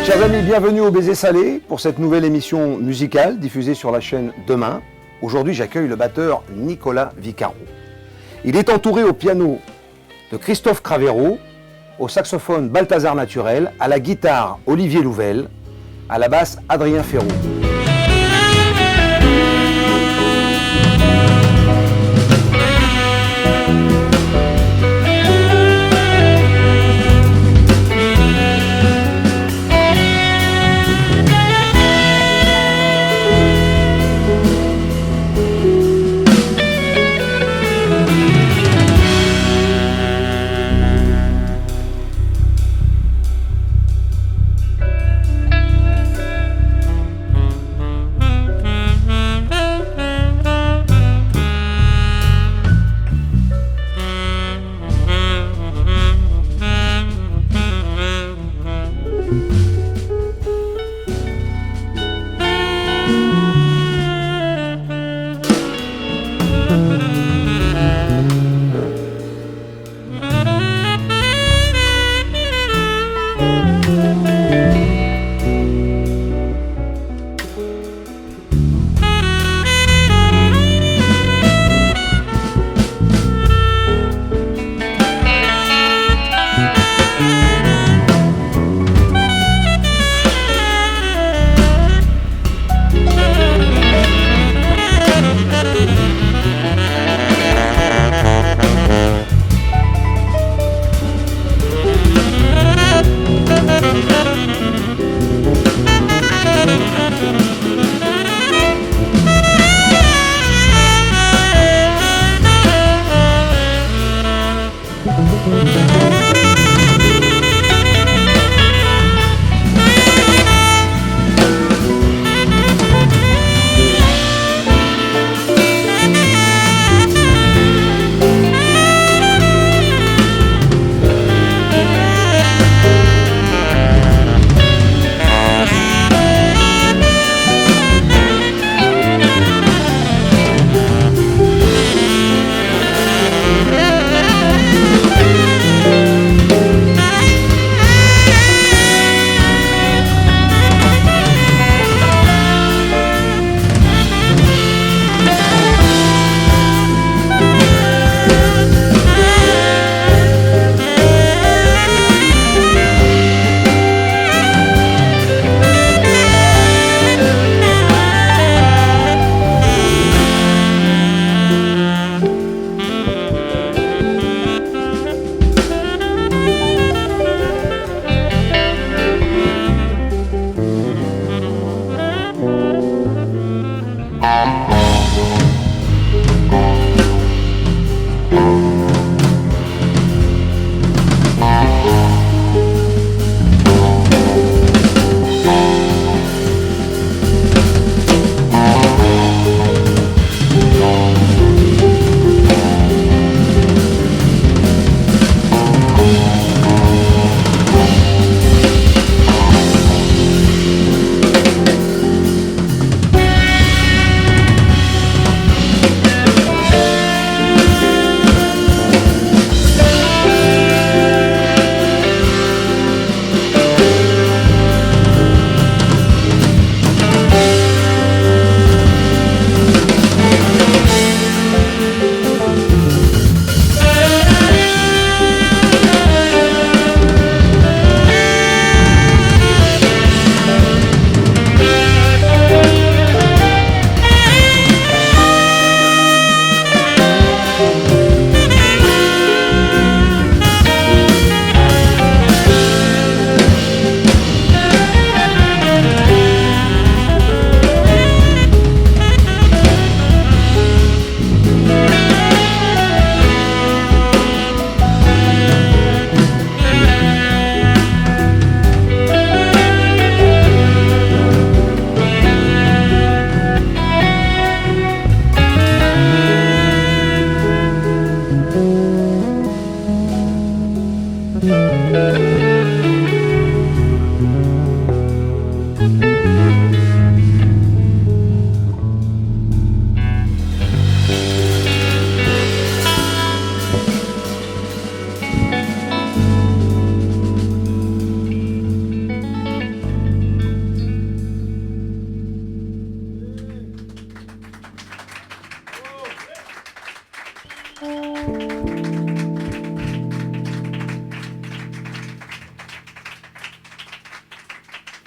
Chers amis, bienvenue au Baiser Salé pour cette nouvelle émission musicale diffusée sur la chaîne Demain. Aujourd'hui, j'accueille le batteur Nicolas Vicaro. Il est entouré au piano de Christophe Cravero, au saxophone Balthazar Naturel, à la guitare Olivier Louvel, à la basse Adrien Ferraud.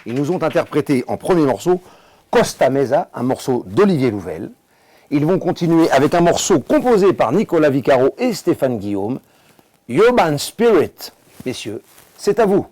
Ils nous ont interprété en premier morceau Costa Mesa, un morceau d'Olivier Louvel. Ils vont continuer avec un morceau composé par Nicolas Vicaro et Stéphane Guillaume, Urban Spirit. Messieurs, c'est à vous.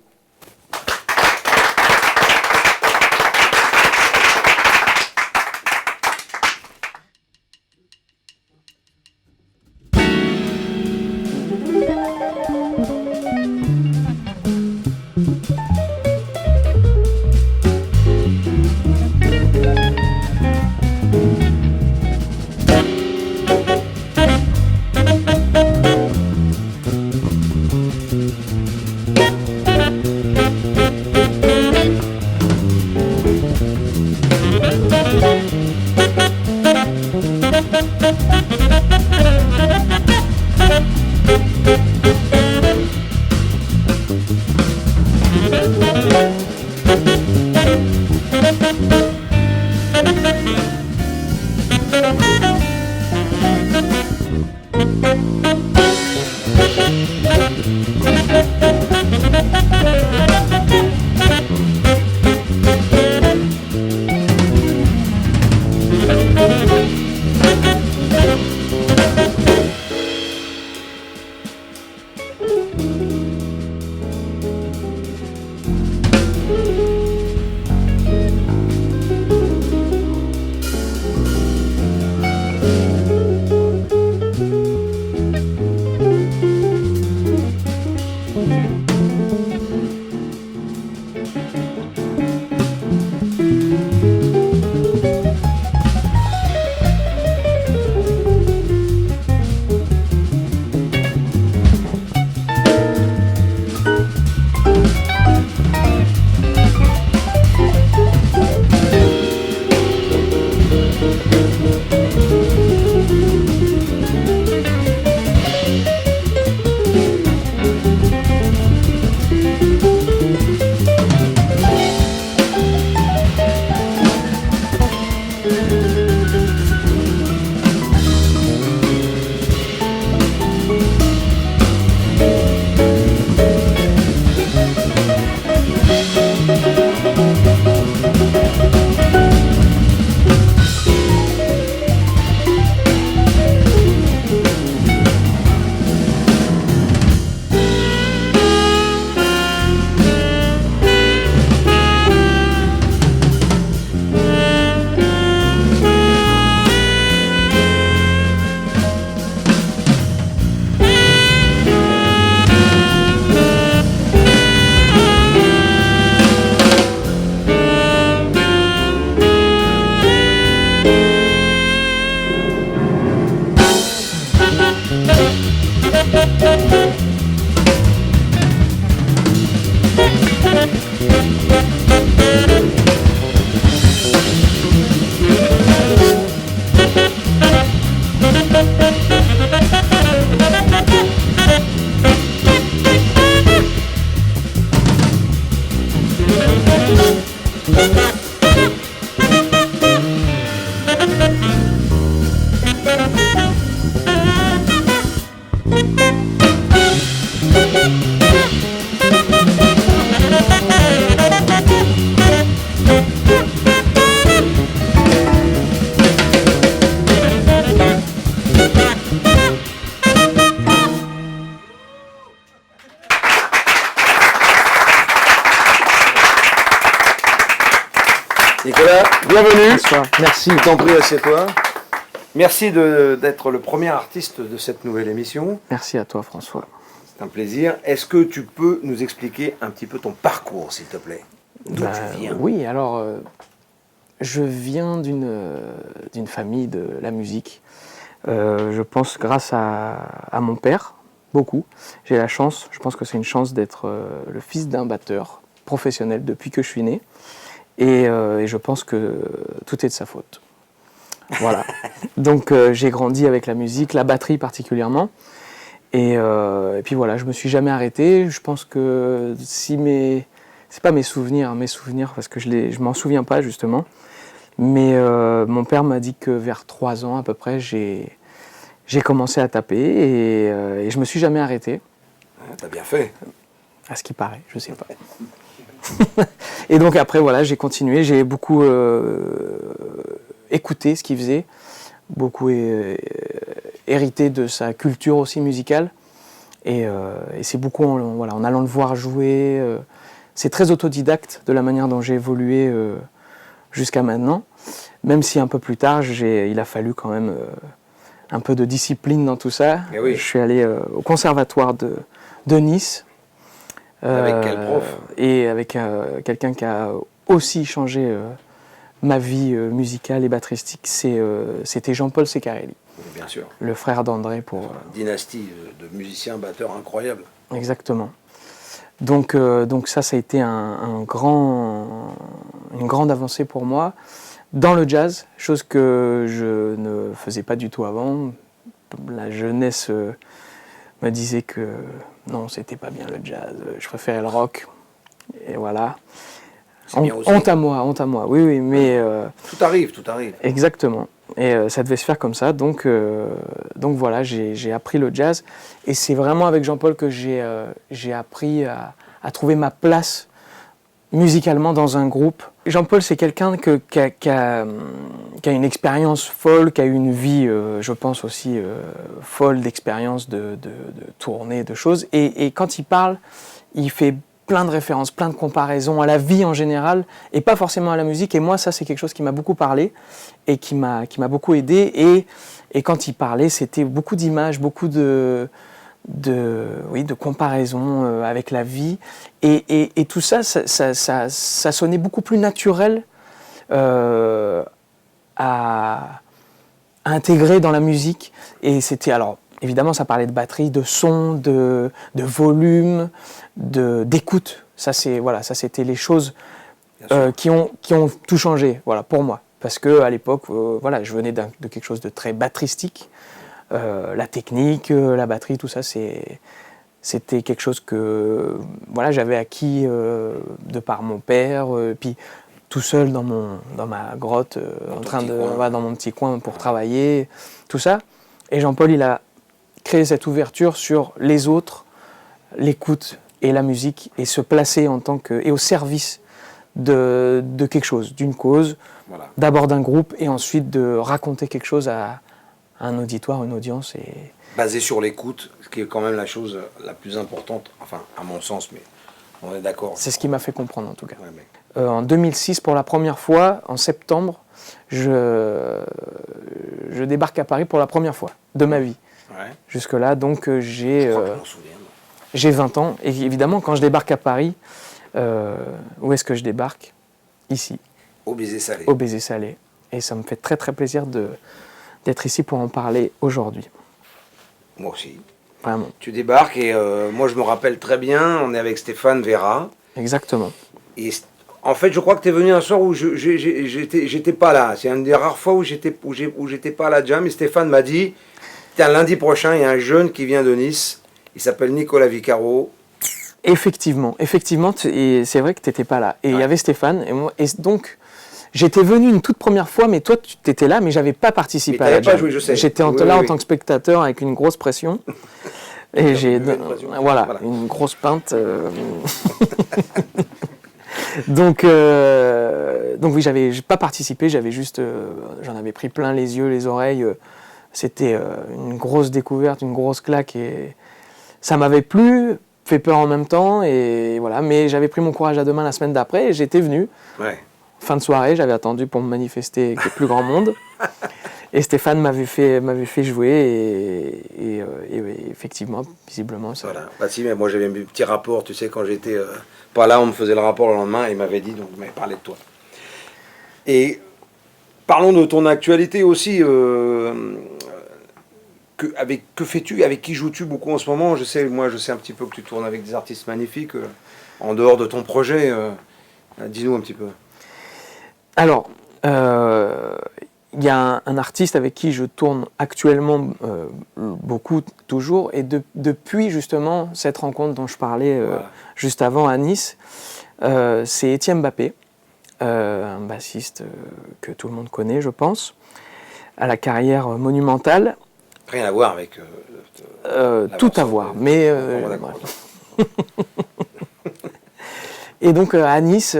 Nicolas, bienvenue. Bonsoir. Merci. Je t'en prie, assieds-toi. Merci d'être le premier artiste de cette nouvelle émission. Merci à toi, François. C'est un plaisir. Est-ce que tu peux nous expliquer un petit peu ton parcours, s'il te plaît? D'où tu viens? Oui, alors, je viens d'une famille de la musique. Je pense grâce à mon père, beaucoup. J'ai la chance, je pense que c'est une chance d'être le fils d'un batteur professionnel depuis que je suis né. Et je pense que tout est de sa faute. Voilà. Donc j'ai grandi avec la musique, la batterie particulièrement. Et puis voilà, je me suis jamais arrêté. Je pense que c'est pas mes souvenirs parce que je m'en souviens pas justement. Mais mon père m'a dit que vers 3 ans à peu près, j'ai j'ai commencé à taper et je me suis jamais arrêté. T'as bien fait. À ce qui paraît, je sais pas. Et donc après, voilà, j'ai continué, j'ai beaucoup écouté ce qu'il faisait, beaucoup hérité de sa culture aussi musicale. Et c'est beaucoup en allant le voir jouer. C'est très autodidacte de la manière dont j'ai évolué jusqu'à maintenant. Même si un peu plus tard, il a fallu quand même un peu de discipline dans tout ça. Oui. Je suis allé au conservatoire de Nice. Avec quel prof? Et avec quelqu'un qui a aussi changé ma vie musicale et batteristique, c'était Jean-Paul Ceccarelli. Oui, bien sûr. Le frère d'André pour... Dynastie de musiciens batteurs incroyables. Exactement. Donc ça a été une grande avancée pour moi dans le jazz, chose que je ne faisais pas du tout avant. La jeunesse me disait que non, c'était pas bien le jazz, je préférais le rock. Et voilà. Honte à moi, oui, mais... Tout arrive. Exactement. Et ça devait se faire comme ça, donc voilà, j'ai appris le jazz. Et c'est vraiment avec Jean-Paul que j'ai appris à trouver ma place musicalement dans un groupe. Jean-Paul, c'est quelqu'un qui a une expérience folle, qui a eu une vie, je pense aussi, folle d'expérience, de tournées, de choses. Et quand il parle, il fait plein de références, plein de comparaisons à la vie en général, et pas forcément à la musique. Et moi, ça, c'est quelque chose qui m'a beaucoup parlé et qui m'a beaucoup aidé. Et quand il parlait, c'était beaucoup d'images, beaucoup de comparaisons avec la vie. Et tout ça, ça sonnait beaucoup plus naturel à intégrer dans la musique. Et c'était, alors, évidemment, ça parlait de batterie, de son, de volume, d'écoute. Ça, c'était les choses qui ont tout changé, voilà, pour moi. Parce qu'à l'époque, je venais de quelque chose de très batteristique. La technique, la batterie, tout ça, c'était quelque chose que j'avais acquis de par mon père, puis tout seul dans ma grotte, dans mon petit coin pour travailler, tout ça. Et Jean-Paul, il a créé cette ouverture sur les autres, l'écoute et la musique, et se placer et au service de quelque chose, d'une cause, d'abord d'un groupe, et ensuite de raconter quelque chose à un auditoire, une audience. Basé sur l'écoute, ce qui est quand même la chose la plus importante, enfin à mon sens, mais on est d'accord. C'est ce qui m'a fait comprendre en tout cas. Ouais, mais... en 2006, pour la première fois, en septembre, je débarque à Paris pour la première fois de ma vie. Ouais. Jusque-là, donc j'ai 20 ans. Et évidemment, quand je débarque à Paris, où est-ce que je débarque? Ici. Au Baiser Salé. Au Baiser Salé. Et ça me fait très très plaisir d'être ici pour en parler aujourd'hui. Moi aussi. Vraiment. Tu débarques et moi je me rappelle très bien, on est avec Stéphane Vera. Exactement. Et en fait, je crois que tu es venu un soir où j'étais pas là. C'est une des rares fois où j'étais pas à la jam. Et Stéphane m'a dit, tiens, lundi prochain, il y a un jeune qui vient de Nice. Il s'appelle Nicolas Vicaro. Effectivement. Et c'est vrai que tu n'étais pas là. Et il y avait Stéphane et moi. Et donc, j'étais venu une toute première fois, mais toi, tu étais là, mais je n'avais pas participé à la jam. Pas joué, je sais. J'étais là en tant que spectateur avec une grosse pression. Et j'ai une grosse pinte. Donc oui, j'ai pas participé, j'en avais pris plein les yeux, les oreilles. C'était une grosse découverte, une grosse claque, et ça m'avait plu, fait peur en même temps, et voilà. Mais j'avais pris mon courage à deux mains la semaine d'après, et j'étais venu. Ouais. Fin de soirée, j'avais attendu pour me manifester avec le plus grand monde. Et Stéphane m'avait fait jouer, et effectivement, visiblement, ça... Voilà. Bah si, mais moi j'avais un petit rapport, tu sais, quand j'étais pas là, on me faisait le rapport le lendemain, et il m'avait dit, donc il m'avait parlé de toi. Et parlons de ton actualité aussi. Que fais-tu, avec qui joues-tu beaucoup en ce moment? Je sais un petit peu que tu tournes avec des artistes magnifiques, en dehors de ton projet. Dis-nous un petit peu. Alors... il y a un artiste avec qui je tourne actuellement beaucoup, toujours, et depuis justement cette rencontre dont je parlais juste avant à Nice, c'est Etienne Mbappé, un bassiste que tout le monde connaît, je pense, à la carrière monumentale. Rien à voir avec... Tout à voir, mais... Bon, d'accord. bref. Et donc à Nice,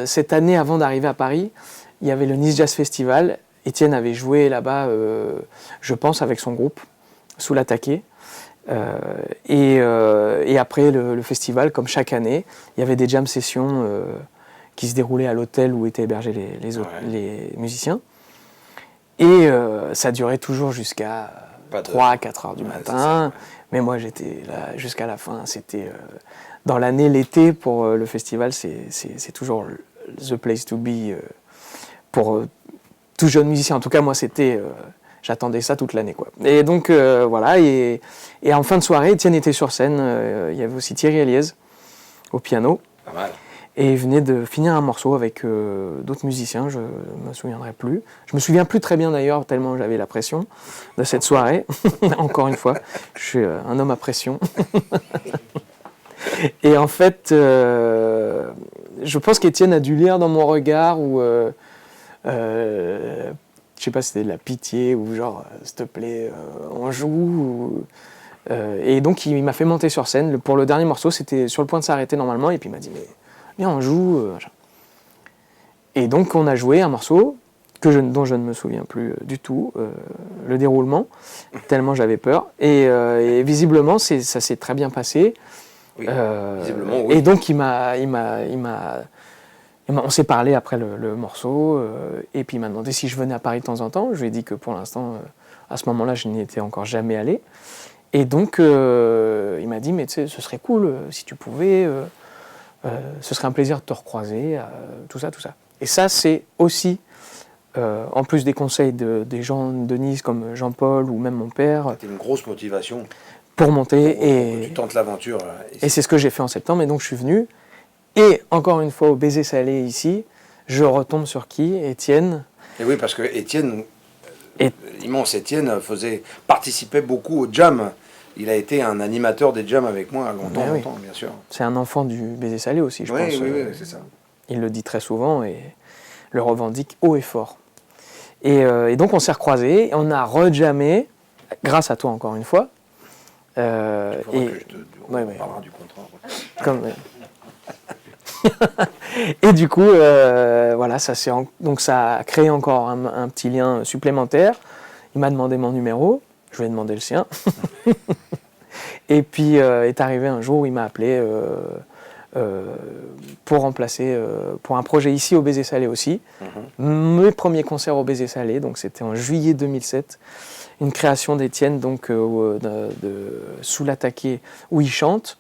cette année avant d'arriver à Paris, il y avait le Nice Jazz Festival. Étienne avait joué là-bas, je pense, avec son groupe, sous l'attaqué. Et après le festival, comme chaque année, il y avait des jam sessions qui se déroulaient à l'hôtel où étaient hébergés les musiciens. Et ça durait toujours jusqu'à 3 à 4 heures du matin. Mais moi, j'étais là jusqu'à la fin. C'était dans l'année, l'été, pour le festival, c'est toujours the place to be pour tout jeune musicien. En tout cas, moi, c'était... j'attendais ça toute l'année, quoi. Et donc, voilà. Et en fin de soirée, Étienne était sur scène. Il y avait aussi Thierry Eliez au piano. Pas mal. Et il venait de finir un morceau avec d'autres musiciens, je ne me souviendrai plus. Je me souviens plus très bien d'ailleurs, tellement j'avais la pression de cette soirée. Encore une fois, je suis un homme à pression. Et en fait, je pense qu'Étienne a dû lire dans mon regard, ou je sais pas si c'était de la pitié, ou genre, s'il te plaît, on joue. Et donc il m'a fait monter sur scène. Pour le dernier morceau, c'était sur le point de s'arrêter normalement, et puis il m'a dit, mais viens, on joue. Et donc on a joué un morceau dont je ne me souviens plus du tout, le déroulement, tellement j'avais peur. Et visiblement, ça s'est très bien passé. Oui, visiblement, oui. Et donc on s'est parlé après le morceau, et puis il m'a demandé si je venais à Paris de temps en temps. Je lui ai dit que pour l'instant, à ce moment-là, je n'y étais encore jamais allé. Et donc il m'a dit, mais tu sais, ce serait cool si tu pouvais... ce serait un plaisir de te recroiser, tout ça. Et ça, c'est aussi, en plus des conseils des gens de Nice comme Jean-Paul ou même mon père. C'était une grosse motivation. Pour monter. Pour tu tentes l'aventure. Et c'est ce que j'ai fait en septembre. Et donc, je suis venu. Et encore une fois, au Baiser Salé, ici, je retombe sur qui? Étienne. Et oui, parce que Étienne, l'immense Étienne, participait beaucoup au jam. Il a été un animateur des jams avec moi longtemps, bien sûr. C'est un enfant du Baiser Salé aussi, je pense. Oui, c'est ça. Il le dit très souvent et le revendique haut et fort. Et donc, on s'est recroisés, on a rejammé, grâce à toi encore une fois. Il faudra que on parlera du contrat. Et du coup, voilà, donc ça a créé encore un petit lien supplémentaire. Il m'a demandé mon numéro, je lui ai demandé le sien. Et puis est arrivé un jour où il m'a appelé pour remplacer, pour un projet ici au Baiser Salé aussi. Mes premiers concerts au Baiser Salé, donc c'était en juillet 2007. Une création d'Étienne, donc sous l'attaqué, où il chante,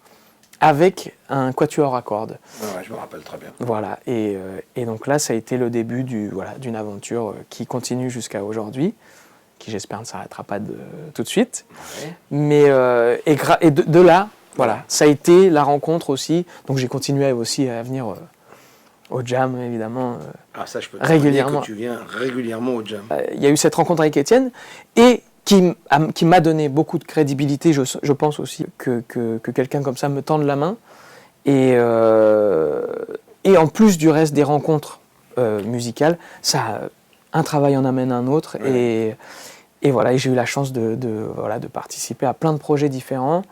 avec un quatuor à cordes. Ouais, je me rappelle très bien. Voilà, et donc là, ça a été le début d'une aventure qui continue jusqu'à aujourd'hui, qui j'espère ne s'arrêtera pas tout de suite. Ouais. Mais, et de là, voilà, ça a été la rencontre aussi. Donc j'ai continué aussi à venir au jam, évidemment, ça, je peux régulièrement. Que tu viens régulièrement au jam. Il y a eu cette rencontre avec Étienne, et qui m'a donné beaucoup de crédibilité. Je pense aussi que quelqu'un comme ça me tende la main. Et en plus du reste des rencontres musicales, un travail en amène un autre. Ouais. Et voilà, et j'ai eu la chance de participer à plein de projets différents,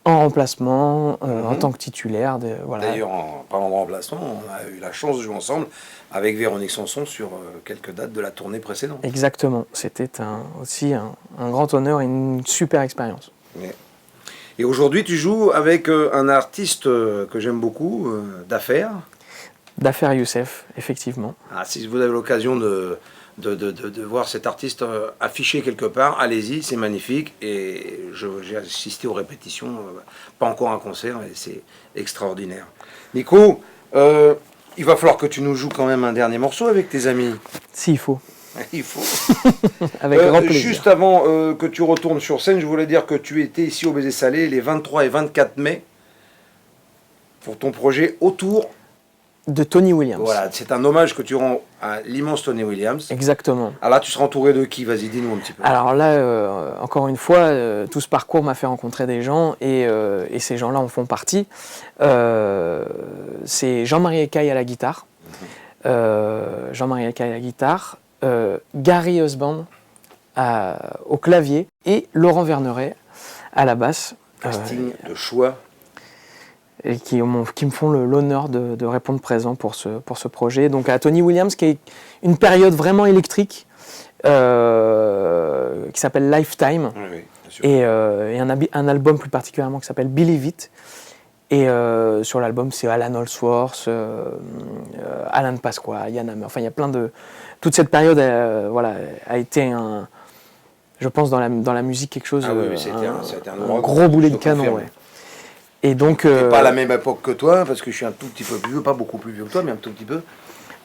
en remplacement, en tant que titulaire. Voilà. D'ailleurs, en parlant de remplacement, on a eu la chance de jouer ensemble avec Véronique Sanson sur quelques dates de la tournée précédente. Exactement, c'était aussi un grand honneur et une super expérience. Ouais. Et aujourd'hui, tu joues avec un artiste que j'aime beaucoup, d'affaires. D'affaires Youssef, effectivement. Si vous avez l'occasion de voir cet artiste affiché quelque part, allez-y, c'est magnifique. Et j'ai assisté aux répétitions, pas encore un concert, et c'est extraordinaire. Nico, il va falloir que tu nous joues quand même un dernier morceau avec tes amis. S'il faut. Il faut. Avec grand plaisir. Juste avant que tu retournes sur scène, je voulais dire que tu étais ici au Baiser Salé les 23 et 24 mai pour ton projet autour de Tony Williams. Voilà, c'est un hommage que tu rends à l'immense Tony Williams. Exactement. Alors là, tu seras entouré de qui? Vas-y, dis-nous un petit peu. Alors là, encore une fois, tout ce parcours m'a fait rencontrer des gens et ces gens-là en font partie. C'est Jean-Marie Ecaille à la guitare. Jean-Marie Ecaille à la guitare. Gary Husband au clavier et Laurent Verneret à la basse. Casting de choix. Et qui me font l'honneur de répondre présent pour ce projet. Donc à Tony Williams, qui est une période vraiment électrique, qui s'appelle Lifetime, Oui, bien sûr. et un album plus particulièrement qui s'appelle Believe It. Et sur l'album, c'est Alan Holdsworth, Alan Pasqua, Yann Hammer. Enfin, il y a plein de... Toute cette période a été je pense dans la musique quelque chose, c'était un gros boulet de canon. Ouais. Et donc, T'es pas à la même époque que toi, parce que je suis un tout petit peu plus vieux, pas beaucoup plus vieux que toi, mais un tout petit peu.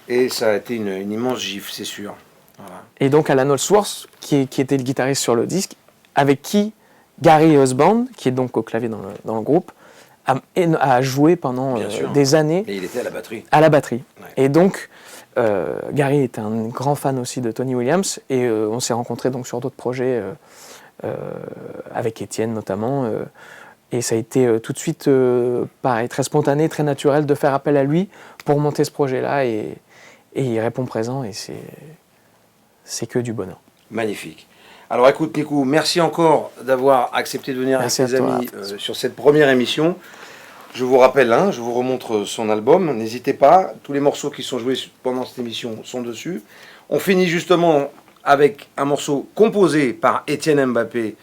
Et ça a été une immense gifle, c'est sûr. Voilà. Et donc Alan Holdsworth, qui était le guitariste sur le disque, avec qui Gary Husband, qui est donc au clavier dans le groupe, a joué pendant des années. Et il était à la batterie. À la batterie. Ouais. Et donc, Gary est un grand fan aussi de Tony Williams, et on s'est rencontrés donc sur d'autres projets, avec Étienne notamment. Et ça a été tout de suite, pareil, très spontané, très naturel de faire appel à lui pour monter ce projet-là. Et il répond présent, et c'est que du bonheur. Magnifique. Alors écoute Nico, merci encore d'avoir accepté de venir Merci avec tes à toi. amis sur cette première émission. Je vous rappelle, je vous remontre son album. N'hésitez pas, tous les morceaux qui sont joués pendant cette émission sont dessus. On finit justement avec un morceau composé par Étienne Mbappé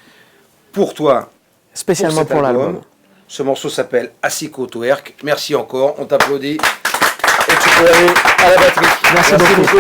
pour toi. Spécialement pour l'album. Ce morceau s'appelle Asiko Toerk. Merci encore, on t'applaudit. Et tu peux aller à la batterie. Merci beaucoup. Nico.